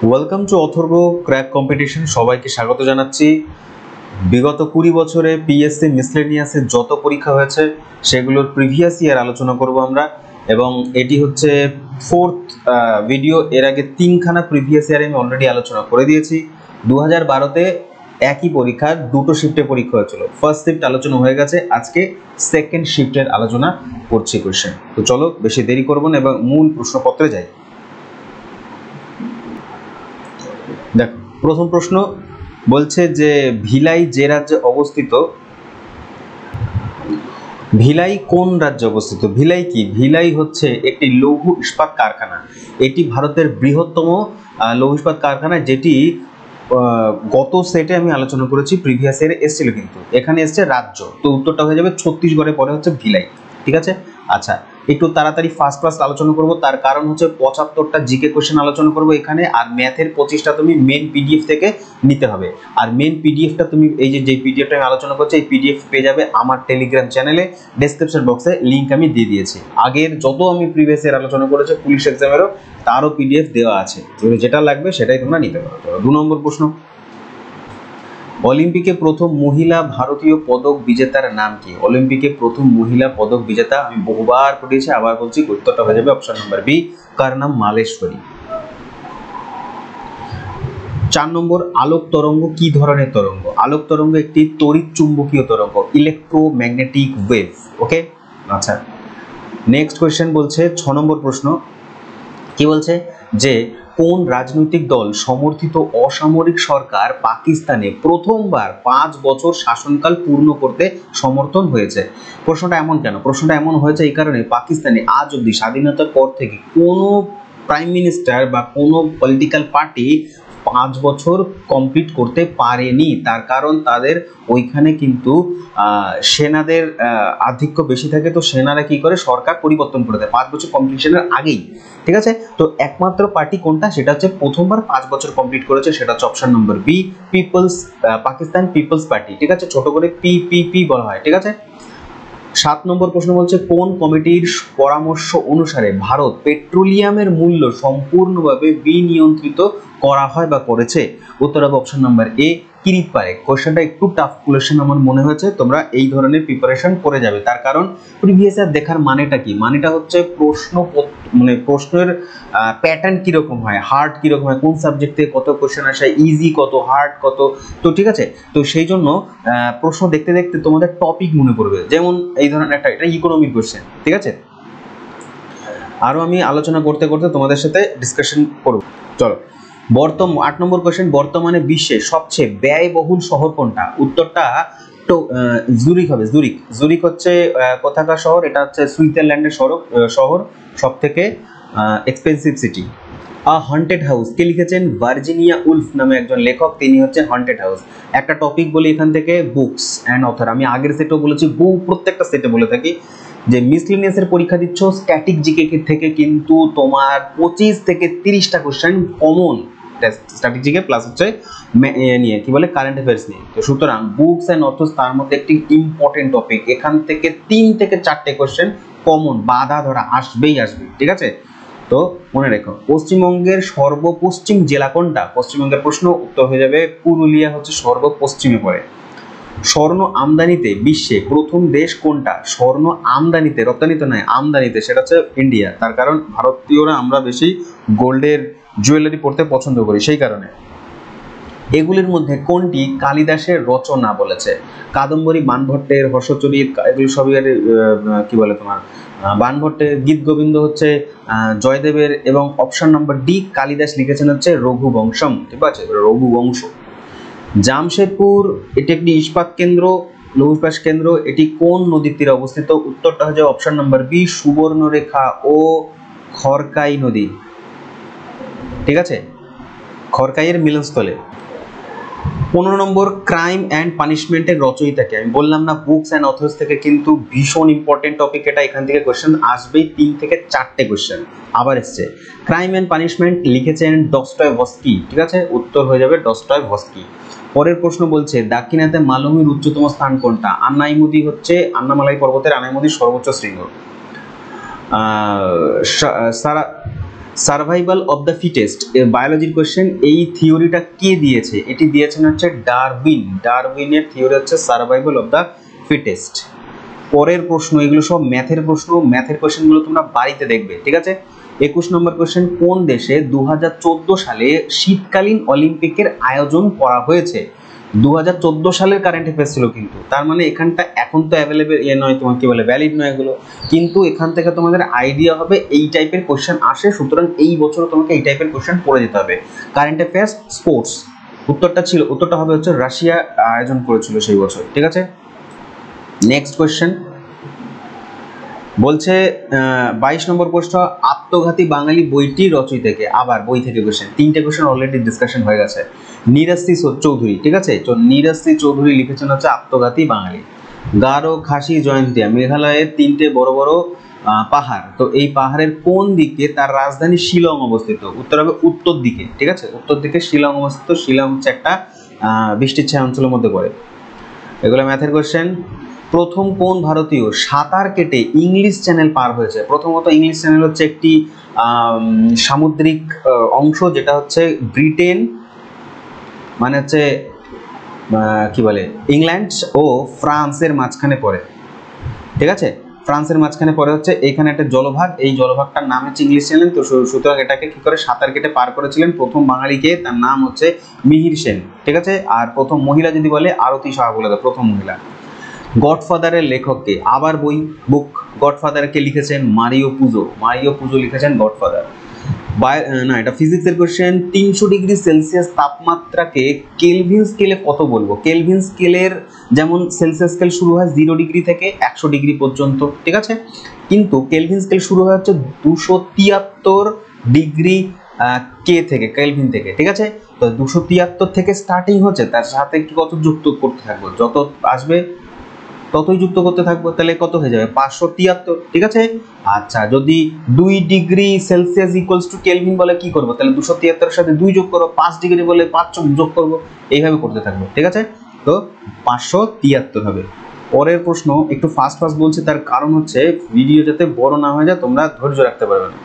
Welcome to Atharva crack competition. সবাইকে স্বাগত জানাচ্ছি। বিগত 20 বছরে পিএসসি মিসলেনিয়াসের যত পরীক্ষা হয়েছে সেগুলোর প্রিভিয়াস ইয়ার আলোচনা করব আমরা, এবং এটি হচ্ছে ফোর্থ ভিডিও। এর আগে 3খানা প্রিভিয়াস ইয়ারে আমি অলরেডি আলোচনা করে দিয়েছি। 2012তে একই পরীক্ষা দুটো শিফটে পরীক্ষা হয়েছিল। ফার্স্ট শিফট আলোচনা হয়ে গেছে, আজকে সেকেন্ড শিফটের আলোচনা করছি কোশ্চেন। তো চলো বেশি দেরি করব না এবং মূল প্রশ্নপত্রে যাই। দেখো, প্রথম প্রশ্ন বলছে যে ভিলাই যে রাজ্যে অবস্থিত, ভিলাই কোন রাজ্যে অবস্থিত? ভিলাই কি? ভিলাই হচ্ছে একটি লৌহ ইস্পাত কারখানা। এটি ভারতের বৃহত্তম লৌহ ইস্পাত কারখানা, যেটি গত সেটে আমি আলোচনা করেছি, প্রিভিয়াস ইয়ারে এসেছিল, কিন্তু এখানে এসছে রাজ্য। তো উত্তরটা হয়ে যাবে ছত্তিশগড়ে পরে হচ্ছে ভিলাই। ঠিক আছে, আচ্ছা একটু তাড়াতাড়ি ফার্স্ট আলোচনা করব, তার কারণ হচ্ছে 75টা জিকে কোশ্চেন আলোচনা করব এখানে, আর ম্যাথের 25টা তুমি মেন পিডিএফ থেকে নিতে হবে। আর মেন পিডিএফটা তুমি এই যে পিডিএফটা আমি আলোচনা করছি, এই পিডিএফ পেয়ে যাবে আমার টেলিগ্রাম চ্যানেলে, ডেসক্রিপশন বক্সে লিঙ্ক আমি দিয়ে দিয়েছি। আগের যত আমি প্রিভিয়াস ইয়ার আলোচনা করেছি পুলিশ এক্সামেরও, তারও পিডিএফ দেওয়া আছে, যেটা লাগবে সেটাই তোমরা নিতে পারো। 2 নম্বর প্রশ্ন, অলিম্পিকে প্রথম মহিলা ভারতীয় পদক বিজেতার নাম কি? অলিম্পিকে প্রথম মহিলা পদক বিজেতা আমি বহুবার পড়িয়েছি, আবার বলছি, উত্তরটা হয়ে যাবে অপশন নাম্বার বি, কারনাম মালেশ্বরী। 4 নম্বর, আলোক তরঙ্গ কি ধরনের তরঙ্গ? আলোক তরঙ্গ একটি তড়িৎ চুম্বকীয় তরঙ্গ, ইলেকট্রোম্যাগনেটিক ওয়েভ। ওকে, আচ্ছা নেক্সট কোয়েশ্চেন বলছে 6 নম্বর প্রশ্ন, কি বলছে যে কোন রাজনৈতিক দল সমর্থিত অসামরিক সরকার পাকিস্তানে প্রথমবার 5 বছর শাসনকাল পূর্ণ করতে সমর্থন হয়েছে? প্রশ্নটা এমন কেন? প্রশ্নটা এমন হয়েছে এই কারণে, পাকিস্তানে আজ অবধি স্বাধীনতার পর থেকে কোনো প্রাইম মিনিস্টার বা কোনো পলিটিক্যাল পার্টি 5 বছর কমপ্লিট করতে পারেনি। তার কারণ তাদের ওইখানে কিন্তু সেনাদের আধিক্য বেশি থাকে, তো সেনারা কি করে, সরকার পরিবর্তন করে দেয় 5 বছর কমপ্লিশনের আগেই। ঠিক আছে, তো একমাত্র পার্টি কোনটা, সেটা হচ্ছে প্রথমবার 5 বছর কমপ্লিট করেছে, সেটা হচ্ছে option number B, Pakistan Peoples Party. ঠিক আছে, ছোট করে পিপিপি বলা হয়। ঠিক আছে, 7 নম্বর প্রশ্ন বলছে কোন কমিটির পরামর্শ অনুসারে ভারত পেট্রোলিয়ামের মূল্য সম্পূর্ণভাবে বিনিয়ন্ত্রিত করা হয় বা করেছে? উত্তর হবে option number A, Kirit Parekh. কোশ্চেনটা একটু টাফ কোশ্চেন আমার মনে হয়েছে, তোমরা এই ধরনের প্রিপারেশন করে যাবে। তার কারণ প্রিভিয়াস ইয়ার দেখার মানেটা কি? মানেটা হচ্ছে প্রশ্নের প্যাটার্ন কিরকম হয়, হার্ড কিরকম হয়, কোন সাবজেক্ট থেকে কত কোশ্চেন আসে, ইজি কত, হার্ড কত। তো ঠিক আছে, তো সেই জন্য প্রশ্ন দেখতে দেখতে তোমাদের টপিক মনে পড়বে। যেমন এই ধরনের এটা ইকোনমিক কোশ্চেন। ঠিক আছে, আরো আমি আলোচনা করতে করতে তোমাদের সাথে ডিসকাশন করব। চলো 8 নম্বর কোশ্চেন, বর্তমানে বিশ্বের সবচেয়ে ব্যয়বহুল শহর কোনটা? উত্তরটা তো জুরিক হবে। জুরিক হচ্ছে কোথাকার শহর? এটা হচ্ছে সুইজারল্যান্ডের শহর, সব থেকে এক্সপেন্সিভ সিটি। হন্টেড হাউস কে লিখেছেন? ভার্জিনিয়া উলফ নামে একজন লেখক, তিনি হচ্ছে হন্টেড হাউস। একটা টপিক বলি এখান থেকে, বুকস অ্যান্ড অথর। আমি আগের সেটেও বলেছি, প্রত্যেকটা সেটে বলে থাকি যে মিসলেনিয়াসের পরীক্ষা দিচ্ছ, স্ট্যাটিক জিকে থেকে কিন্তু তোমার 25 থেকে 30টা question common static GK plus হচ্ছে নিয়ে কি বলে কারেন্ট অ্যাফেয়ার্স নিয়ে। তো সুতরাং বুকস অ্যান্ড অথর্স তার মধ্যে একটি ইম্পর্টেন্ট টপিক, এখান থেকে 3 থেকে 4টে কোশ্চেন কমন বাধা ধরা আসবেই আসবে। ঠিক আছে, তো মনে রেখো, পশ্চিমবঙ্গের সর্বপশ্চিম জেলা কোনটা? পশ্চিমবঙ্গের প্রশ্ন, উত্তর হয়ে যাবে পুরুলিয়া, হচ্ছে সর্বপশ্চিমে পড়ে। স্বর্ণ আমদানিতে বিশ্বে প্রথম দেশ কোনটা? স্বর্ণ আমদানিতে, রপ্তানিতে নয়, আমদানিতে, সেটা হচ্ছে ইন্ডিয়া। তার কারণ ভারতীয়রা আমরা বেশি গোল্ডের জুয়েলারি পরতে পছন্দ করি, সেই কারণে। এগুলির মধ্যে কোনটি কালিদাসের রচনা বলেছে? কাদম্বরী, বাণভট্টের, হর্ষচরিত, এগুলো সবই কি বলে তোমার বাণভট্টের। গীত গোবিন্দ হচ্ছে জয়দেবের, এবং অপশন নাম্বার ডি, কালিদাস লিখেছেন হচ্ছে রঘুবংশম। ঠিক আছে, রঘুবংশ। জামশেদপুর এটি একটি ইস্পাত কেন্দ্র, লৌহ ইস্পাত কেন্দ্র, এটি কোন নদীর তীরে অবস্থিত? উত্তরটা হচ্ছে অপশন নাম্বার বি, সুবর্ণরেখা ও খড়কাই নদী। ঠিক আছে, খড়কাইয়ের মিলনস্থলে। 15 নম্বর, ক্রাইম অ্যান্ড পানিশমেন্টের রচয়িতাকে? আমি বললাম না, বুকস অ্যান্ড অথর্স থেকে কিন্তু ভীষণ ইম্পর্টেন্ট টপিক এটা, এখান থেকে কোশ্চেন আসবেই 3 থেকে 4টে কোশ্চেন। আবার এসছে, ক্রাইম অ্যান্ড পানিশমেন্ট লিখেছেন ডস্টয়ভস্কি। ঠিক আছে, উত্তর হয়ে যাবে ডস্টয়ভস্কি। পরের প্রশ্ন বলছে দাক্ষিণাত্যে মালভূমির উচ্চতম স্থান কোনটা? আন্নাইমুদি হচ্ছে আন্নামালাই পর্বতের আন্নাইমুদি সর্বোচ্চ শৃঙ্গ। সার্ভাইভাল অফ দ্য ফিটেস্ট বায়োলজির কোশ্চেন, এই থিওরিটা কে দিয়েছে? এটি দিয়েছেন হচ্ছে ডারউইন। ডারউইনের থিওরি হচ্ছে সার্ভাইভাল অফ দ্য ফিটেস্ট। পরের প্রশ্ন, এগুলো সব ম্যাথের প্রশ্ন, ম্যাথের কোশ্চেনগুলো তোমরা বাড়িতে দেখবে, ঠিক আছে। 21 নম্বর কোশ্চেন, কোন দেশে 2014 সালে শীতকালীন অলিম্পিকের আয়োজন করা হয়েছে? 2014 সালের কারেন্ট অ্যাফেয়ার্স ছিল কিন্তু, তার মানে এখানটা এখন তো অ্যাভেলেবেল নয়, তোমার কি বলে ভ্যালিড নয় এগুলো, কিন্তু এখান থেকে তোমাদের আইডিয়া হবে এই টাইপের কোশ্চেন আসে, সুতরাং এই বছর তোমাকে এই টাইপের কোশ্চেন পড়ে যেতে হবে। কারেন্ট অ্যাফেয়ার্স স্পোর্টস, উত্তরটা হবে হচ্ছে রাশিয়া আয়োজন করেছিল সেই বছর, ঠিক আছে। নেক্সট কোশ্চেন বলছে 22 নম্বর প্রশ্ন, আত্মঘাতী বাঙালি বইটির রচয়িতাকে, আবার বই থেকে কোশ্চেন, তিনটে কোশ্চেন অলরেডি ডিসকাশন হয়ে গেছে। নিরাশ্রী চৌধুরী, ঠিক আছে, তো নিরাশ্রী চৌধুরী লিখেছেন হচ্ছে আত্মঘাতী বাঙালি। গারো, খাসি, জয়ন্তিয়া মেঘালয়ের তিনটে বড় বড় পাহাড়, তো এই পাহাড়ের কোন দিকে তার রাজধানী শিলং অবস্থিত? উত্তর হবে উত্তর দিকে, ঠিক আছে, উত্তর দিকে শিলং অবস্থিত। শিলং হচ্ছে একটা বৃষ্টির ছায়া অঞ্চলের মধ্যে পড়ে। এগুলো ম্যাথের কোশ্চেন। প্রথম কোন ভারতীয় সাঁতার কেটে ইংলিশ চ্যানেল পার হয়েছে? প্রথমত ইংলিশ চ্যানেল হচ্ছে একটি সামুদ্রিক অংশ, যেটা হচ্ছে ব্রিটেন মানে হচ্ছে কি বলে ইংল্যান্ড ও ফ্রান্সের মাঝখানে পড়ে, ঠিক আছে, ফ্রান্সের মাঝখানে পড়ে হচ্ছে এখানে একটা জলভাগ, এই জলভাগটার নাম হচ্ছে ইংলিশ চ্যানেল। তো সুতরাং এটাকে কি করে সাঁতার কেটে পার করেছিলেন প্রথম বাঙালিকে, তার নাম হচ্ছে মিহির সেন, ঠিক আছে। আর প্রথম মহিলা যদি বলে আরতি সাহা বলে দাও, প্রথম মহিলা। গডফাদারের লেখককে, আবার বুক গডফাদারকে লিখেছেন মারিও পুজো, মারিও পুজো লিখেছেন গডফাদার। না, এটা ফিজিক্সের কোশ্চেন। 300 ডিগ্রি সেলসিয়াস তাপমাত্রাকে কেলভিন স্কেলে কত বলবো? কেলভিন স্কেলের যেমন সেলসিয়াস স্কেল শুরু হয় 0 ডিগ্রি থেকে 100 ডিগ্রি পর্যন্ত, ঠিক আছে, কিন্তু কেলভিন স্কেল শুরু হয় হচ্ছে 273 ডিগ্রি কে থেকে, কেলভিন থেকে, ঠিক আছে। তো 273 থেকে স্টার্টিং হচ্ছে, তার সাথে কি কত যুক্ত করতে থাকবো, যত আসবে ততই যুক্ত করতে থাকবো, তাহলে কত হয়ে যাবে? 573, ঠিক আছে। আচ্ছা, যদি 2 degree Celsius equals to Kelvin বলে কি করবো? তাহলে 273 এর সাথে 2 যোগ করবো, 5 ডিগ্রি বলে 5 যোগ করবো, এইভাবে করতে থাকবো, ঠিক আছে। তো 573 হবে। পরের প্রশ্ন একটু ফাস্ট বলছে, তার কারণ হচ্ছে ভিডিও যাতে বড় না হয়ে যায়, তোমরা ধৈর্য রাখতে পারবে না।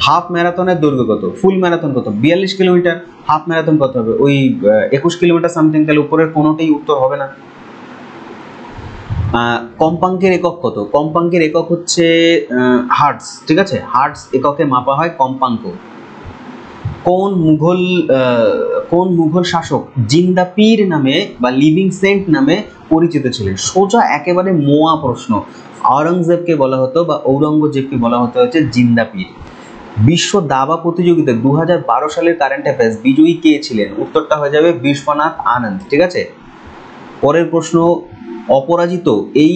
হাফ ম্যারাথনের দৈর্ঘ্য কত? ফুল ম্যারাথন কত? 42 কিলোমিটার। হাফ ম্যারাথন কত হবে? ওই 21 কিলোমিটার সামথিং। তাহলে উপরের কোনোটাই উত্তর হবে না। কম্পাঙ্কের একক কত? কম্পাঙ্কের একক হচ্ছে হার্টস, ঠিক আছে, হার্টস এককে মাপা হয় কম্পাঙ্ক। কোন মুঘল শাসক জিন্দা পীর নামে বা লিভিং সেন্ট নামে পরিচিত ছিলেন? সোজা একেবারে মোয়া প্রশ্ন। আওরঙ্গজেবকে বলা হতো বা ঔরঙ্গজেবকে বলা হতো হচ্ছে জিন্দা পীর। বিশ্ব দাবা প্রতিযোগিতায় 2012 সালের কারেন্ট অ্যাফেয়ার্স বিজয়ী কে ছিলেন? উত্তরটা হয়ে যাবে বিশ্বনাথ আনন্দ, ঠিক আছে। পরের প্রশ্ন, অপরাজিত এই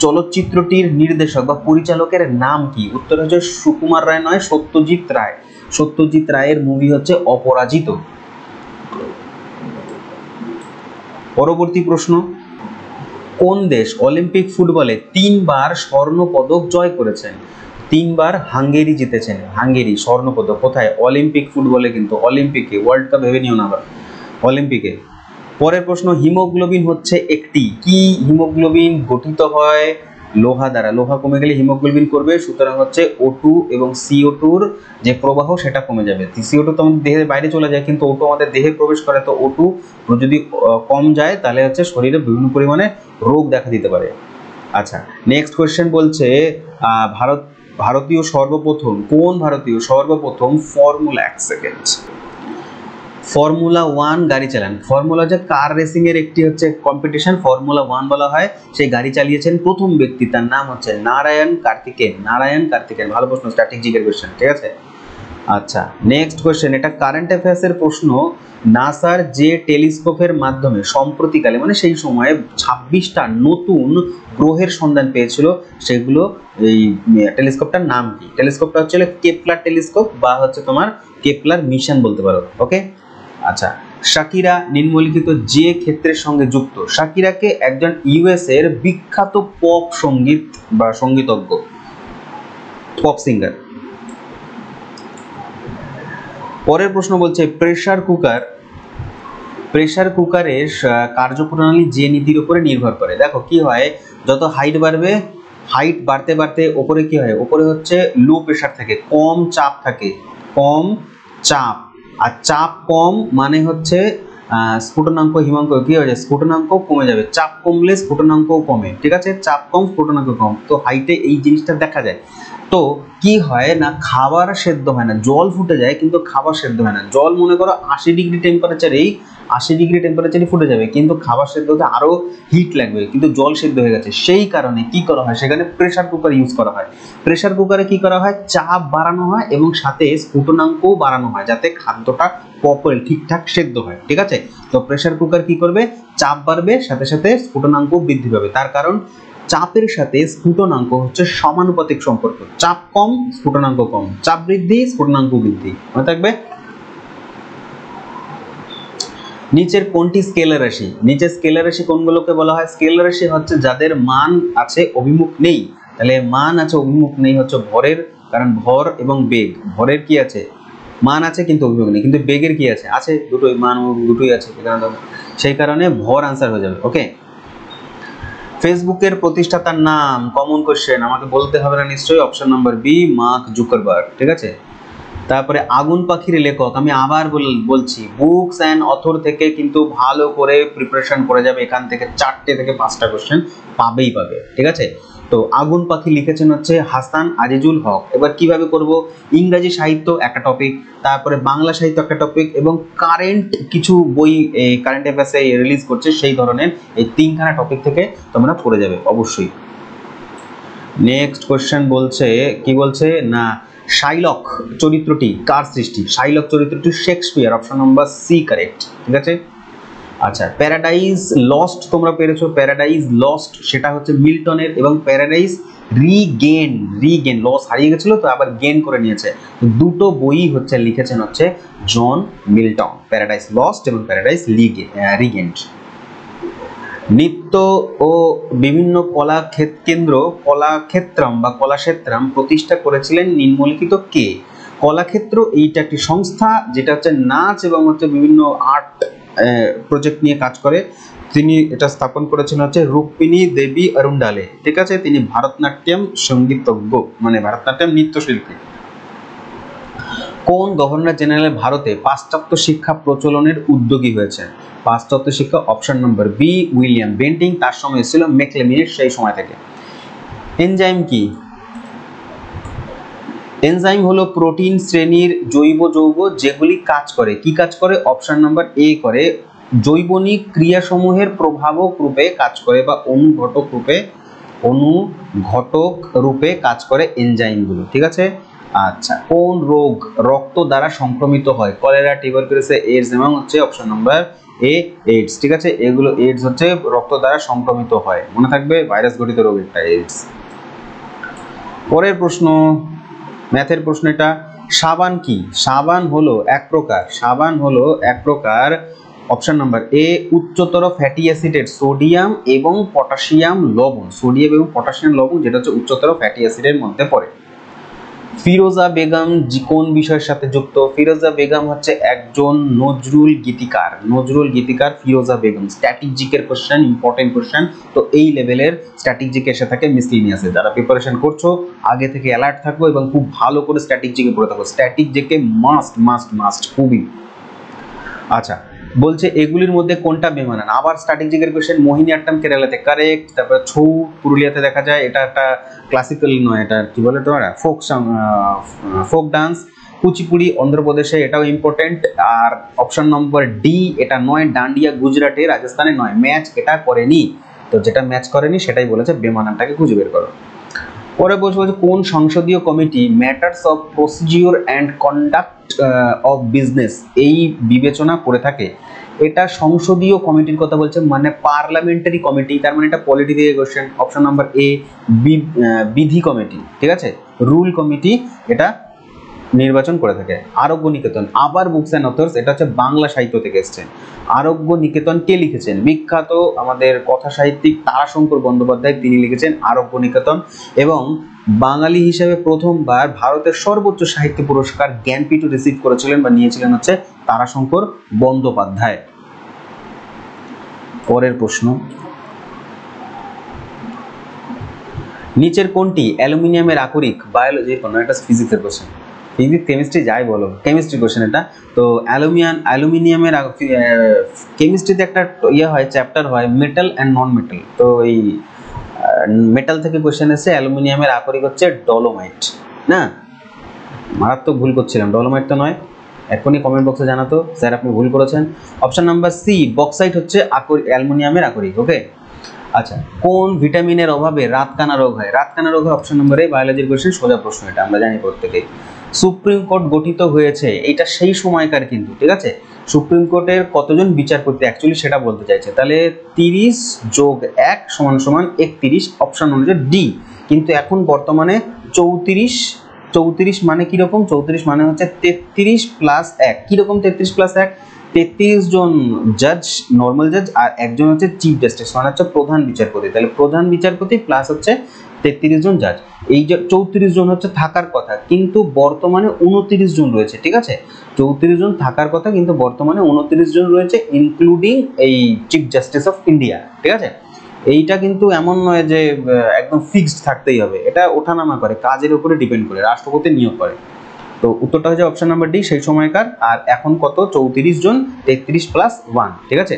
চলচ্চিত্রটির নির্দেশক বা পরিচালকের নাম কি? উত্তর হচ্ছে সুকুমার রায় নয়, সত্যজিৎ রায়। সত্যজিৎ রায়ের মুভি হচ্ছে অপরাজিত। পরবর্তী প্রশ্ন, কোন দেশ অলিম্পিক ফুটবলে 3 বার স্বর্ণ পদক জয় করেছেন? 3 বার হাঙ্গেরি জিতেছেন। হাঙ্গেরি স্বর্ণ পদক কোথায়? অলিম্পিক ফুটবলে, কিন্তু অলিম্পিকে, ওয়ার্ল্ড কাপ ভেবে নিও না, অলিম্পিকে। পরের প্রশ্ন, হিমোগ্লোবিন হচ্ছে একটি কি? হিমোগ্লোবিন গঠিত হয় লোহা দ্বারা, লোহা কমে গেলে হিমোগ্লোবিন করবে, সুতরাং হচ্ছে O2 এবং CO2-র যে প্রবাহ সেটা কমে যাবে। CO2 তো আমাদের দেহের বাইরে চলে যায়, কিন্তু O2 আমাদের দেহে প্রবেশ করে, তো O2 যদি কম যায় তাহলে হচ্ছে শরীরে বিভিন্ন পরিমাণে রোগ দেখা দিতে পারে। আচ্ছা, নেক্সট কোয়েশ্চেন বলছে ভারতীয় সর্বপ্রথম ফর্মুলা 1 সেকেন্ড ফর্মুলা 1 গাড়ি চালান। ফর্মুলা হচ্ছে কার রেসিং এর একটি হচ্ছে কম্পিটিশন, ফর্মুলা 1 বলা হয়। সেই গাড়ি চালিয়েছেন প্রথম ব্যক্তি, তার নাম হচ্ছে নারায়ণ কার্তিকেয়ন। ভালো প্রশ্ন, স্ট্র্যাটেজিকের কোশ্চেন, ঠিক আছে। আচ্ছা, নেক্সট কোশ্চেন, এটা কারেন্ট অ্যাফেয়ার্স এর প্রশ্ন। নাসার যে টেলিস্কোপের মাধ্যমে সম্প্রতিকালে মানে সেই সময়ে 26টা নতুন গ্রহের সন্ধান পেয়েছিল, সেগুলো এই টেলিস্কোপটার নাম কি? টেলিস্কোপটা হচ্ছে কেপলার টেলিস্কোপ বা হচ্ছে তোমার কেপলার মিশন বলতে পারো, ওকে। আচ্ছা, শাকিরা নিম্নলিখিত যে ক্ষেত্রের সঙ্গে যুক্ত? শাকিরাকে একজন ইউএস এর বিখ্যাত পপ সঙ্গীত বা সঙ্গীতজ্ঞ, পপ সিঙ্গার। পরের প্রশ্ন বলছে প্রেসার কুকারের কার্যপ্রণালী যে নীতির উপরে নির্ভর করে। দেখো কি হয়, যত হাইট বাড়তে ওপরে কি হয়, ওপরে হচ্ছে লো প্রেসার থাকে, কম চাপ থাকে, কম চাপ, আর চাপ কম মানে হচ্ছে স্ফুটনাঙ্ক হিমাঙ্ক কি হয়ে যায়, স্ফুটনাঙ্ক কমে যাবে, চাপ কমলে স্ফুটনাঙ্কও কমে, ঠিক আছে, চাপ কম স্ফুটনাঙ্ক কম। তো হাইটে এই জিনিসটা দেখা যায়। তো কি হয় না, খাবার সেদ্ধ হয় না, জল ফুটে যায় কিন্তু খাবার সেদ্ধ হয় না। জল মনে করো 80 ডিগ্রি টেম্পারেচারেই 80 ডিগ্রি টেম্পারেচারে ফুটে যাবে, কিন্তু খাবার সেদ্ধ হতে আরো হিট লাগবে, কিন্তু জল সেদ্ধ হয়ে গেছে। সেই কারণে কি করা হয়, সেখানে প্রেসার কুকার ইউজ করা হয়। প্রেসার কুকারে কি করা হয়, চাপ বাড়ানো হয় এবং সাথে স্ফুটনাঙ্কও বাড়ানো হয়, যাতে খাদ্যটা প্রপার ঠিকঠাক সেদ্ধ হয়, ঠিক আছে। তো প্রেসার কুকার কি করবে, চাপ বাড়বে, সাথে সাথে স্ফুটনাঙ্ক বৃদ্ধি পাবে। তার কারণ চাপের সাথে স্ফুটনাঙ্ক হচ্ছে সমানুপাতিক সম্পর্ক, চাপ কম স্ফুটনাঙ্ক কম, চাপ বৃদ্ধি স্ফুটনাঙ্ক বৃদ্ধি, মনে থাকবে। নিচের কোনটি স্কেলার রাশি, নিচের স্কেলার রাশি কোনগুলোকে বলা হয়, স্কেলার রাশি হচ্ছে যাদের মান আছে অভিমুখ নেই। তাহলে মান আছে অভিমুখ নেই হচ্ছে ভরের, কারণ ভর এবং বেগ, ভরের কি আছে মান আছে কিন্তু অভিমুখ নেই, কিন্তু বেগের কি আছে, আছে দুটোই, মান দুটোই আছে, সেই কারণে ভর আনসার হয়ে যাবে। ওকে, ফেসবুকের প্রতিষ্ঠাতার নাম, কমন কোশ্চেন, আমাকে বলতে হবে না নিশ্চয়ই, option number B, Mark Zuckerberg, ঠিক আছে। তারপরে আগুন পাখির লেখক, আমি আবার বলছি, বুকস অ্যান্ড অথর থেকে কিন্তু ভালো করে প্রিপারেশন করে যাবে, এখান থেকে 4টে থেকে 5টা কোশ্চেন পাবেই পাবে, ঠিক আছে। তো আগুন পাখি লিখেছেন হচ্ছে হাসান আজিজুল হক। এবার কিভাবে করব, ইংরেজি সাহিত্য একটা টপিক, তারপরে বাংলা সাহিত্য একটা টপিক, এবং কারেন্ট কিছু বই কারেন্ট অ্যাফেয়ার্সে রিলিজ করছে, সেই ধরনের এই 3খানা টপিক থেকে তোমরা পড়ে যাবে অবশ্যই। নেক্সট কোশ্চেন বলছে, কি বলছে না, শাইলক চরিত্রটি কার সৃষ্টি, শাইলক চরিত্রটি Shakespeare, option number C correct, ঠিক আছে। আচ্ছা, প্যারাডাইজ লস্ট তোমরা পেরেছো, প্যারাডাইজ লস্ট সেটা হচ্ছে মিল্টনের, এবং প্যারাডাইজ রিগেন লস হারিয়ে গেছিল তো আবার গেন করে নিয়েছে, দুটো বই হচ্ছে লিখেছেন হচ্ছে জন মিল্টন, প্যারাডাইজ লস্ট এবং প্যারাডাইজ রিগেন্ড। নৃত্য ও বিভিন্ন কলাক্ষেত্রম বা কলাক্ষেত্রম প্রতিষ্ঠা করেছিলেন নিম্নলিখিত কে, কলাক্ষেত্র এইটা একটি সংস্থা যেটা হচ্ছে নাচ এবং হচ্ছে বিভিন্ন আর্ট প্রজেক্ট নিয়ে কাজ করে, তিনি এটা স্থাপন করেছেন হচ্ছে রুক্মিণী দেবী অরুণডালে, ঠিক আছে। তিনি ভারতনাট্যম সঙ্গীতজ্ঞ, মানে ভারতনাট্যম নৃত্যশিল্পী। কোন গভর্নর জেনারেল ভারতে পাশ্চাত্য শিক্ষা প্রচলনের উদ্যোগী হয়েছে, পাশ্চাত্য শিক্ষা, option number B, William Bentinck, তার সময় ছিল ম্যাকলেমিনের সেই সময় থেকে। এনজাইম কি, এনজাইম হলো প্রোটিন শ্রেণীর জৈব যৌগ যেগুলি কাজ করে, কি কাজ করে, অপশন নাম্বার এ করে জৈবনিক ক্রিয়াসমূহের প্রভাবক রূপে কাজ করে বা অনুঘটক রূপে কাজ করে এনজাইমগুলো, ঠিক আছে। আচ্ছা, কোন রোগ রক্ত দ্বারা সংক্রমিত হয়, কলেরা, টিউবারকুলোসিস, এইডস, এবং হচ্ছে অপশন নাম্বার এ এইডস, ঠিক আছে। এগুলো এইডস হচ্ছে রক্ত দ্বারা সংক্রমিত হয়, মনে থাকবে, ভাইরাস ঘটিত রোগ একটা এইডস। পরের প্রশ্ন, ম্যাথের প্রশ্ন এটা, সাবান কি, সাবান হলো এক প্রকার অপশন নাম্বার এ উচ্চতর ফ্যাটি অ্যাসিডের সোডিয়াম এবং পটাশিয়াম লবণ, যেটা হচ্ছে উচ্চতর ফ্যাটি অ্যাসিডের মধ্যে পড়ে। ফিরোজা বেগম কোন বিষয়ের সাথে যুক্ত, ফিরোজা বেগম হচ্ছে একজন নজরুল গীতিকার ফিরোজা বেগম। স্ট্যাটিক জিকের কোশ্চেন, ইম্পর্টেন্ট কোশ্চেন, তো এই লেভেলের স্ট্যাটিক জিকে এসে থাকে মিসলিনিয়াসে। যারা প্রিপারেশন করছো আগে থেকে অ্যালার্ট থাকো এবং খুব ভালো করে স্ট্যাটিক জিকে পড়ে থাকো, স্ট্যাটিক জিকে মাস্ট খুবই। আচ্ছা, বলছে এগুলির মধ্যে কোনটা বেমানান, আবার স্ট্যাটিক জিকের কোশ্চেন, মোহিনীআট্টম কেরালাতে কারেক্ট, তারপর ছৌ পুরুলিয়াতে দেখা যায়, এটা একটা ক্লাসিক্যাল নয়, এটা কি বলে তোমার ফোক ডান্স। কুচিপুড়ি অন্ধ্রপ্রদেশে, এটাও ইম্পর্টেন্ট। আর অপশন নম্বর ডি এটা নয়, ডান্ডিয়া গুজরাটে, রাজস্থানে নয়, ম্যাচ এটা করেনি, তো যেটা ম্যাচ করেনি সেটাই বলেছে, বেমানানটাকে খুঁজে বের করো। পরে বলছে কোন সংসদীয় committee matters of procedure and conduct of business এই বিবেচনা করে থাকে, এটা সংসদীয় কমিটির কথা বলছে, মানে পার্লামেন্টারি কমিটি, তার মানে এটা পলিটি থেকে কোশ্চেন, অপশন নাম্বার এ বিধি কমিটি, ঠিক আছে, রুল কমিটি এটা নির্বাচন করে থাকে। আরোগ্য নিকেতন, আবার বুকস অ্যান্ড অথর্স, এটা হচ্ছে বাংলা সাহিত্য থেকে এসছে। আরোগ্য নিকেতন কে লিখেছেন, বিখ্যাত আমাদের কথা সাহিত্যিক তারাশঙ্কর বন্দ্যোপাধ্যায়, তিনি লিখেছেন আরোগ্য নিকেতন। এবং বাঙালি হিসেবে প্রথমবার ভারতের সর্বোচ্চ সাহিত্য পুরস্কার জ্ঞানপীঠ রিসিভ করেছিলেন বা নিয়েছিলেন হচ্ছে তারাশঙ্কর বন্দ্যোপাধ্যায়। পরের প্রশ্ন, নিচের কোনটি অ্যালুমিনিয়ামের আকরিক, বায়োলজি কোনো একটা ফিজিক্সের কোশ্চেন, ফিজিক্স কেমিস্ট্রি যাই বলো, কেমিস্ট্রি কোশ্চেন এটা। তো অ্যালুমিনিয়ামের কেমিস্ট্রিতে একটা ইয়ে হয়, চ্যাপ্টার হয় মেটাল অ্যান্ড নন মেটাল। তো এই মেটাল থেকে কোশ্চেন এসেছে, অ্যালুমিনিয়ামের আকরিক হচ্ছে ডলোমাইট। না, মারাত্মক ভুল করছিলাম, ডলোমাইট তো নয়। এখনই কমেন্ট বক্সে জানাতো স্যার আপনি ভুল করেছেন। অপশন নাম্বার সি, বক্সাইট হচ্ছে অ্যালুমিনিয়ামের আকরিক। ওকে, আচ্ছা, কোন ভিটামিনের অভাবে রাতকানা রোগ হয়? রাতকানা রোগ হয় অপশন নম্বরে, বায়োলজির কোশ্চেন, সোজা প্রশ্ন, এটা আমরা জানি প্রত্যেকেই। সুপ্রিম কোর্ট গঠিত হয়েছে, এটা সেই সময়কার কিন্তু, ঠিক আছে। সুপ্রিম কোর্টের কতজন বিচারপতি অ্যাকচুয়ালি সেটা বলতে চাইছে। তাহলে 30 যোগ 1 সমান সমান 31, অপশন অনুযায়ী ডি। কিন্তু এখন বর্তমানে 34 মানে কিরকম? 34 মানে হচ্ছে 33 প্লাস 1। কিরকম 33 প্লাস 1? 33 জন জাজ, নর্মাল জাজ, আর একজন হচ্ছে চিফ জাস্টিস, মানে হচ্ছে প্রধান বিচারপতি। তাহলে প্রধান বিচারপতি প্লাস হচ্ছে 33 জন জাজ। এই যে 34 জন হচ্ছে থাকার কথা, কিন্তু বর্তমানে 29 জন রয়েছে, ঠিক আছে। 34 জন থাকার কথা, কিন্তু বর্তমানে 29 জন রয়েছে, ইনক্লুডিং এই চিফ জাস্টিস অফ ইন্ডিয়া, ঠিক আছে। এইটা কিন্তু এমন নয় যে একদম ফিক্সড থাকতেই হবে, এটা ওঠানামা করে, কাজের উপরে ডিপেন্ড করে, রাষ্ট্রপতি নিয়োগ করে। তো উত্তরটা হচ্ছে অপশন নাম্বার ডি, সেই সময়কার। আর এখন কত? 34 জন, 33 প্লাস 1, ঠিক আছে।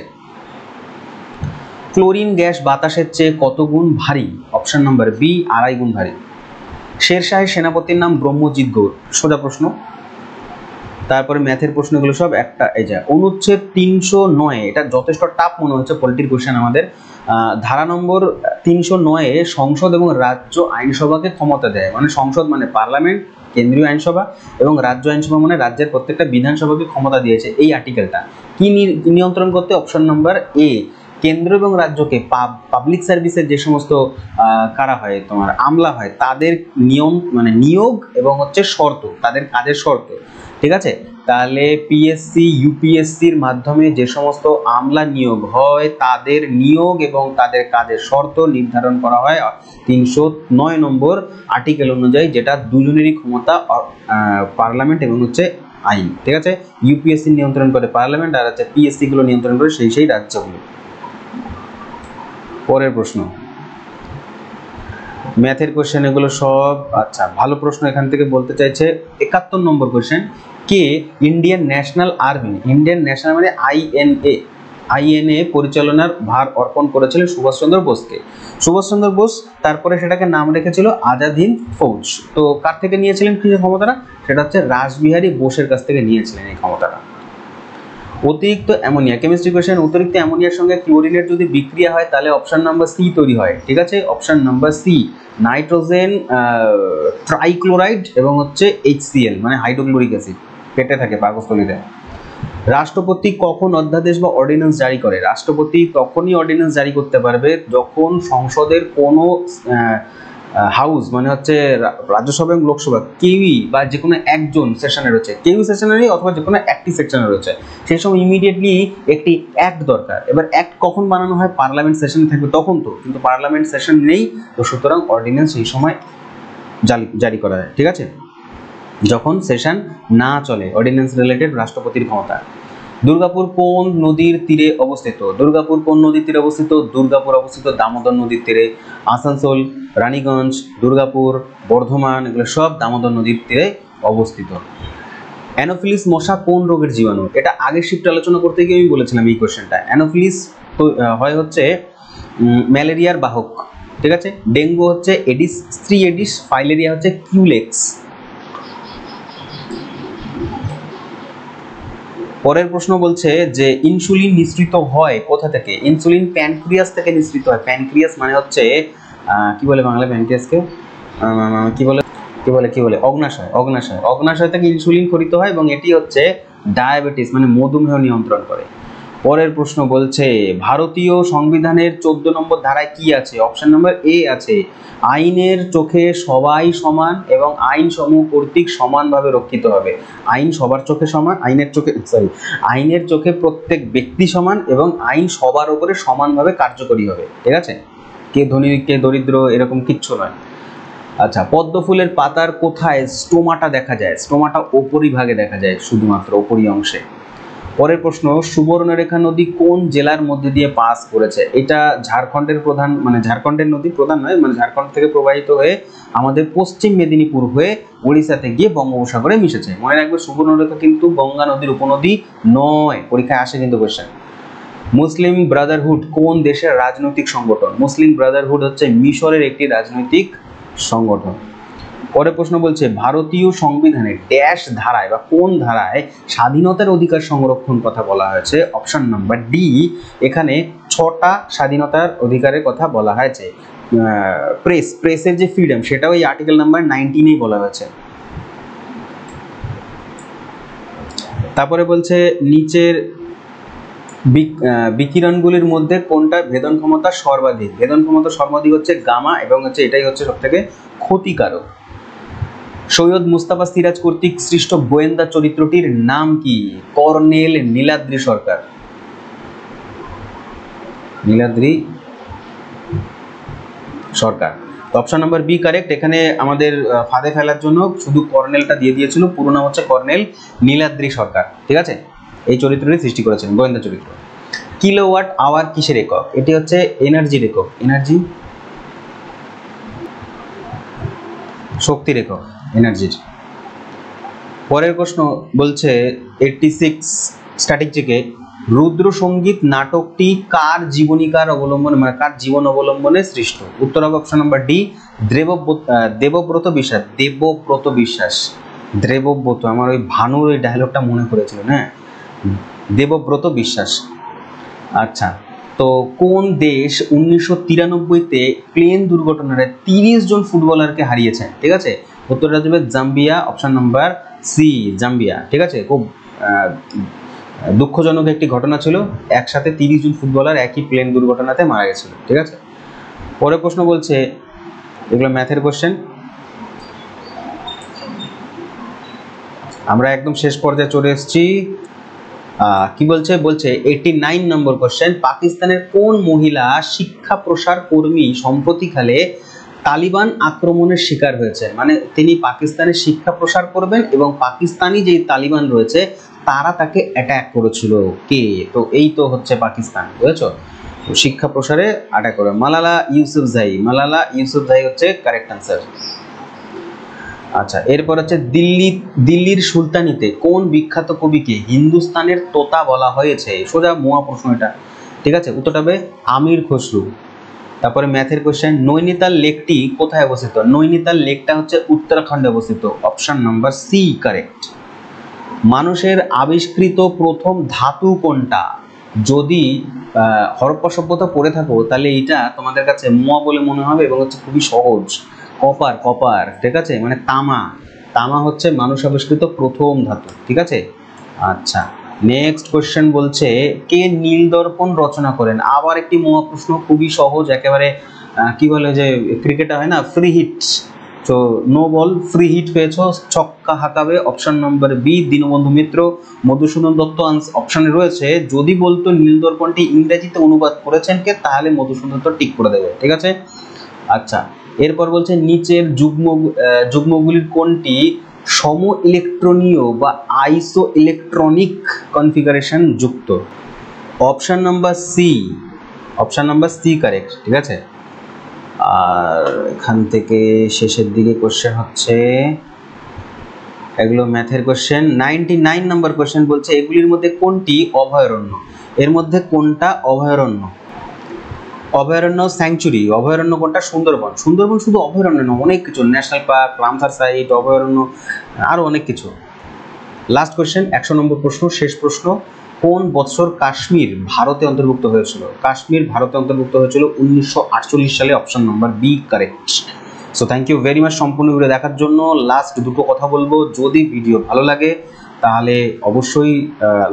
ক্লোরিন গ্যাস বাতাসের চেয়ে কত গুণ ভারী? অপশন নাম্বার বি, 2.5 গুণ ভারী। শেরশাহের সেনাপতির নাম ব্রহ্মজিৎ গৌর, সোজা প্রশ্ন। তারপরে ম্যাথের প্রশ্নগুলো সব একটা, এই যে অনুচ্ছেদ 309, এটা যথেষ্ট টাফ মনে হচ্ছে পলিটির কোশ্চেন আমাদের। ধারা নম্বর 309 এ সংসদ এবং রাজ্য আইনসভাকে ক্ষমতা দেয়, মানে সংসদ মানে পার্লামেন্ট, কেন্দ্রীয় আইনসভা, এবং রাজ্য আইনসভা মানে রাজ্যের প্রত্যেকটা বিধানসভাকে ক্ষমতা দিয়েছে। এই আর্টিকেলটা কি নিয়ন্ত্রণ করতে? অপশন নাম্বার এ, কেন্দ্র এবং রাজ্যকে পাবলিক সার্ভিসের যে সমস্ত কারা হয়, তোমার আমলা হয়, তাদের নিয়ম মানে নিয়োগ এবং হচ্ছে শর্ত, তাদের কাজের শর্ত, ঠিক আছে। তাহলে পিএসসি ইউপিএসসির মাধ্যমে যে সমস্ত আমলা নিয়োগ হয়, তাদের নিয়োগ এবং তাদের কাজের শর্ত নির্ধারণ করা হয় 309 নম্বর আর্টিকেল অনুযায়ী, যেটা দুজনেরই ক্ষমতা, পার্লামেন্ট এবং হচ্ছে আইন, ঠিক আছে। ইউপিএসসি নিয়ন্ত্রণ করে পার্লামেন্ট, আর হচ্ছে পিএসসি গুলো নিয়ন্ত্রণ করে সেই রাজ্যগুলো। পরের প্রশ্ন, ম্যাথের কোশ্চেন এগুলো সব। আচ্ছা, ভালো প্রশ্ন এখান থেকে বলতে চাইছে। 71 নম্বর কোশ্চেন, কে Indian National Army, Indian National মানে আইএনএ পরিচালনার ভার অর্পণ করেছিলেন সুভাষচন্দ্র বোসকে? সুভাষচন্দ্র বোস, তারপরে সেটাকে নাম রেখেছিল আজাদ হিন্দ ফৌজ। তো কার থেকে নিয়েছিলেন কি ক্ষমতাটা? সেটা হচ্ছে রাসবিহারী বোসের কাছ থেকে নিয়েছিলেন এই ক্ষমতাটা। অতিরিক্ত অ্যামোনিয়া, কেমিস্ট্রি কোশ্চেন। অতিরিক্ত অ্যামোনিয়ার সঙ্গে ক্লোরিনের যদি বিক্রিয়া হয়, তাহলে অপশন নাম্বার সি তৈরি হয়, ঠিক আছে। Option number C, nitrogen trichloride এবং হচ্ছে HCl মানে হাইড্রোক্লোরিক অ্যাসিড, পেটে থাকে পাকস্থলীতে। রাষ্ট্রপতি কখন অধ্যাদেশ বা অর্ডিন্যান্স জারি করে? রাষ্ট্রপতি তখনই অর্ডিন্যান্স জারি করতে পারবে যখন সংসদের কোনো হাউস মানে হচ্ছে রাজ্যসভা এবং লোকসভা কেউই বা যে কোনো একজন সেশনে রয়েছে, কেউই সেশনে নেই অথবা যে কোনো একটি সেকশনে রয়েছে, সেই সময় ইমিডিয়েটলি একটি অ্যাক্ট দরকার। এবার অ্যাক্ট কখন বানানো হয়? পার্লামেন্ট সেশনে থাকবে তখন তো, কিন্তু পার্লামেন্ট সেশন নেই, তো সুতরাং অর্ডিন্যান্স সেই সময় জারি করা হয়, ঠিক আছে, যখন সেশন না চলে। অর্ডিন্যান্স রিলেটেড রাষ্ট্রপতির ক্ষমতা। দুর্গাপুর কোন নদীর তীরে অবস্থিত? দুর্গাপুর কোন নদীর তীরে অবস্থিত? দুর্গাপুর অবস্থিত দামোদর নদীর তীরে। আসানসোল, রানীগঞ্জ, দুর্গাপুর, বর্ধমান এগুলো সব দামোদর নদীর তীরে অবস্থিত। অ্যানোফিলিস মশা কোন রোগের জীবাণু? এটা আগের শিফটে আলোচনা করতে গিয়ে আমি বলেছিলাম এই কোশ্চেনটা। অ্যানোফিলিস হয় হচ্ছে ম্যালেরিয়ার বাহক, ঠিক আছে। ডেঙ্গু হচ্ছে এডিস, স্ত্রী এডিস, ফাইলেরিয়া হচ্ছে কিউলেক্স। পরের প্রশ্ন বলছে যে ইনসুলিন নিঃসৃত হয় কোথা থেকে? ইনসুলিন প্যানক্রিয়াস থেকে নিঃসৃত হয়। প্যানক্রিয়াস মানে হচ্ছে কি বলে বাংলা প্যানক্রিয়াসকে? কি বলে অগ্নাশয়। অগ্নাশয় থেকে ইনসুলিন খরিত হয় এবং এটি হচ্ছে ডায়াবেটিস মানে মধুমেহ নিয়ন্ত্রণ করে। পরের প্রশ্ন বলছে ভারতীয় সংবিধানের 14 নম্বর ধারায় কি আছে? অপশন নাম্বার এ আছে আইনের চোখে সবাই সমান এবং আইন সমূহ কর্তৃক সমানভাবে রক্ষিত হবে। আইন সবার চোখে সমান, আইনের চোখে প্রত্যেক ব্যক্তি সমান এবং আইন সবার উপরে সমানভাবে কার্যকরী হবে, ঠিক আছে। কে ধনী কে দরিদ্র এরকম কিচ্ছু নয়। আচ্ছা, পদ্ম ফুলের পাতার কোথায় স্টোমাটা দেখা যায়? স্টোমাটা ওপরিভাগে দেখা যায়, শুধুমাত্র ওপরি অংশে। পরের প্রশ্ন, সুবর্ণরেখা নদী কোন জেলার মধ্যে দিয়ে পাস করেছে? এটা ঝাড়খণ্ডের প্রধান, মানে ঝাড়খণ্ডের নদী, প্রধান নয়, মানে ঝাড়খণ্ড থেকে প্রবাহিত হয়ে আমাদের পশ্চিম মেদিনীপুর হয়ে ওড়িশাতে গিয়ে বঙ্গোপসাগরে মিশেছে। মনে রাখবে সুবর্ণরেখা কিন্তু গঙ্গা নদীর উপনদী নয়, পরীক্ষায় আসে কিন্তু কোশ্চেন। মুসলিম ব্রাদারহুড কোন দেশের রাজনৈতিক সংগঠন? মুসলিম ব্রাদারহুড হচ্ছে মিশরের একটি রাজনৈতিক সংগঠন। পরের প্রশ্ন বলছে, ভারতীয় সংবিধানে ড্যাশ ধারায় বা কোন ধারায় স্বাধীনতার অধিকার সংরক্ষণ কথা বলা হয়েছে? অপশন নাম্বার ডি, এখানে 6টা স্বাধীনতার অধিকারের কথা বলা হয়েছে। প্রেসের যে ফ্রিডম, সেটাও এই আর্টিকেল নাম্বার 19-এই বলা হয়েছে। তারপরে বলছে, নিচের বিকিরণগুলির মধ্যে কোনটা ভেদন ক্ষমতা সর্বাধিক? ভেদন ক্ষমতা সর্বাধিক হচ্ছে গামা, এবং হচ্ছে এটাই হচ্ছে সবথেকে ক্ষতিকারক। সৈয়দ মুস্তাফা সিরাজ কর্তৃক সৃষ্ট গোয়েন্দা চরিত্রটির নাম কি? Colonel Niladri Sarkar. Niladri Sarkar. Option number B correct. এখানে আমাদের ফাঁদে ফেলার জন্য শুধু কর্নেলটা দিয়ে দিয়েছিল, পুরো নাম হচ্ছে কর্নেল নীলাদ্রি সরকার। ঠিক আছে, এই চরিত্রটি সৃষ্টি করেছেন, গোয়েন্দা চরিত্র। কিলোওয়াট আওয়ার কিসের একক? এটি হচ্ছে এনার্জির একক, এনার্জি, শক্তির একক, এনার্জির। পরের প্রশ্ন বলছে 86 স্ট্যাটিক থেকে, রুদ্র সঙ্গীত নাটকটি কার জীবনীকার অবলম্বনে, মানে কার জীবন অবলম্বনে সৃষ্ট? উত্তর হবে অপশন নাম্বার ডি, দেবব্রত বিশ্বাস। দেবব্রত বিশ্বাস, দেবব্রত, আমার ওই ভানুর ওই ডায়লগটা মনে পড়েছিল, হ্যাঁ, দেবব্রত বিশ্বাস। আচ্ছা, তো কোন দেশ 1993-তে প্লেন দুর্ঘটনায় 30 জন ফুটবলারকে হারিয়েছে? ঠিক আছে, উত্তরটা হবে Zambia, option number C, Zambia. ঠিক আছে, খুব দুঃখজনক একটি ঘটনা ছিল, একসাথে 30 জন ফুটবলার একই প্লেন দুর্ঘটনাতে মারা গেছিল। ঠিক আছে, পরের প্রশ্ন বলছে, এগুলো ম্যাথের কোশ্চেন, আমরা একদম শেষ পর্যায়ে চলে এসেছি। কি বলছে? 89 নম্বর কোশ্চেন, পাকিস্তানের কোন মহিলা শিক্ষা প্রসার কর্মী সম্প্রতিকালে তালিবান আক্রমণের শিকার হয়েছে? মানে তিনি পাকিস্তানে শিক্ষা প্রসার করবেন এবং পাকিস্তানি যে তালিবান রয়েছে তারা তাকে অ্যাটাক করেছিল। কে? তো এই তো হচ্ছে পাকিস্তান, বুঝেছো? শিক্ষা প্রসারে অ্যাটাক করে মালালা ইউসুফজাই। মালালা ইউসুফজাই হচ্ছে কারেক্ট আনসার। আচ্ছা, এরপর হচ্ছে দিল্লির সুলতানিতে কোন বিখ্যাত কবিকে হিন্দুস্তানের তোতা বলা হয়েছে? সোজা মোয়া প্রশ্ন এটা। ঠিক আছে, উত্তরটা হবে আমির খসরু। তারপরে ম্যাথের কোশ্চেন, নৈনিতাল লেকটি কোথায় অবস্থিত? নৈনিতাল লেকটা হচ্ছে উত্তরাখণ্ডে অবস্থিত, অপশন নাম্বার সি কারেক্ট। মানুষের আবিষ্কৃত প্রথম ধাতু কোনটা? যদি হরপ্পা সভ্যতা পড়ে থাকো তাহলে এটা তোমাদের কাছে মোয়া বলে মনে হবে এবং হচ্ছে খুবই সহজ। Copper, copper. ঠিক আছে, মানে তামা, তামা হচ্ছে মানুষ আবিষ্কৃত প্রথম ধাতু। ঠিক আছে, আচ্ছা, নেক্সট কোশ্চেন বলছে, কে নীল দর্পণ রচনা করেন? আবার একটি মোয়া প্রশ্ন, খুবই সহজ একেবারে। কি বলে যে ক্রিকেটে হয় না, ফ্রি হিট, তো নো বল, ফ্রি হিট পেয়েছো, ছক্কা হাঁকাবে, option number B Dinabandhu Mitra. Madhusudan Dutta অপশনে রয়েছে, যদি বলতো নীল দর্পণটি ইংরেজিতে অনুবাদ করেছেন কে, তাহলে মধুসূদন দত্ত টিক করে দেবে। ঠিক আছে, আচ্ছা, এরপর বলছে, নিচের যুগ্মগুলির কোনটি সম ইলেকট্রনীয় বা আইসো ইলেকট্রনিক কনফিগারেশন যুক্ত? Option number C, option number C correct. ঠিক আছে, আর এখান থেকে শেষের দিকে কোশ্চেন হচ্ছে, এগুলো ম্যাথের কোশ্চেন। 99 নম্বর কোশ্চেন বলছে, এগুলির মধ্যে কোনটি অভয়ারণ্য? এর মধ্যে কোনটা অভয়ারণ্য? অভয়ারণ্য স্যাংচুরি। অভয়ারণ্য কোনটা? সুন্দরবন। সুন্দরবন শুধু অভয়ারণ্য না, অনেক কিছু, ন্যাশনাল পার্ক, রামসার সাইট, অভয়ারণ্য, আরো অনেক কিছু। লাস্ট কোশ্চেন, 100 নম্বর প্রশ্ন, শেষ প্রশ্ন, কোন বছর কাশ্মীর ভারতে অন্তর্ভুক্ত হয়েছিল? কাশ্মীর ভারতে অন্তর্ভুক্ত হয়েছিল 1948 সালে, option number B correct. So thank you very much সম্পূর্ণ ভিডিও দেখার জন্য। লাস্ট দুটো কথা বলবো, যদি ভিডিও ভালো লাগে তাহলে অবশ্যই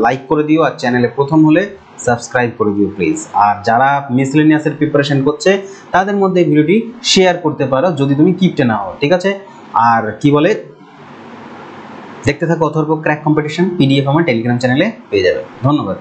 লাইক করে দিও, আর চ্যানেলে প্রথম হলে সাবস্ক্রাইব করে দিও প্লিজ। আর যারা মিসলেনিয়াসের প্রিপারেশন করছে তাদের মধ্যে এই ভিডিওটি শেয়ার করতে পারো যদি তুমি কিপটে না হও। ঠিক আছে, আর কি বলে, দেখতে থাকো অথর্ব ক্র্যাক কম্পিটিশন, পিডিএফ আমার টেলিগ্রাম চ্যানেলে পেয়ে যাবে। ধন্যবাদ।